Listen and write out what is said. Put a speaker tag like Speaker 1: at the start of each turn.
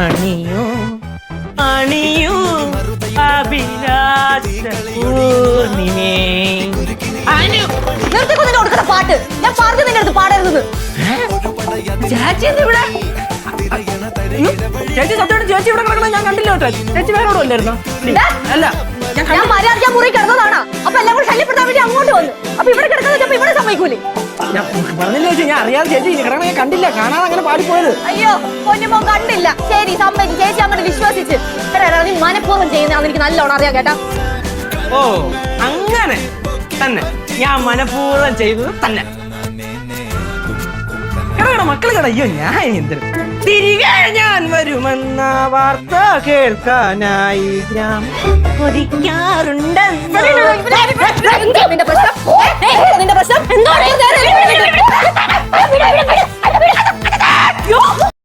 Speaker 1: അണിയൂ അണിയൂ അഭിലാഷ പൂർണിമേ.
Speaker 2: നിർത്തിക്കൊന്നിട്ട് കൊടുക്കുന്ന പാട്ട് ഞാൻ പറഞ്ഞു നിന്റെ അടുത്ത് പാടരുതെന്ന്.
Speaker 1: ചേച്ചി ഇവിടെ ചേച്ചി സത്യമായിട്ട് ചേച്ചി ഇവിടെ കിടക്കണം ഞാൻ കണ്ടില്ല കേട്ടോ. ചേച്ചി വേറെ ഇവിടെ അല്ലായിരുന്നോ? അല്ല
Speaker 2: ഞാൻ മര്യാദ മുറി കിടന്നതാണ്. അപ്പൊ എല്ലാം കൂടെ ശല്യപ്പെടുത്താൻ വേണ്ടി അങ്ങോട്ട് വന്നു. അപ്പൊ ഇവിടെ കിടക്കുന്ന ഇവിടെ സമ്മതിക്കൂലേ?
Speaker 1: ഞാൻ പറഞ്ഞില്ല ചേച്ചി, ഞാൻ അറിയാതെ ചേച്ചി കിടക്കണം ഞാൻ കണ്ടില്ല, കാണാതെ അങ്ങനെ പാടിപ്പോയത്.
Speaker 2: അയ്യോ പൊന്നുമോ കണ്ടില്ല. ശരി സമ്മതിക്കും, ചേച്ചി അങ്ങോട്ട് വിശ്വസിച്ച്. നീ മനഃപൂർവ്വം ചെയ്യുന്നതാണെന്ന് എനിക്ക് നല്ലോണം അറിയാം കേട്ടാ.
Speaker 1: ഓ അങ്ങനെ തന്നെ ഞാൻ മനഃപൂർവ്വം ചെയ്തത് തന്നെ. കേടാ മക്കള് കേടാ. അയ്യോ ഞാൻ എന്തിനും തിരികെ ഞാൻ വരുമെന്ന വാർത്ത കേൾക്കാനായി ഞാൻ കൊതിക്കാറുണ്ട്.
Speaker 2: നിന്റെ പ്രശ്നം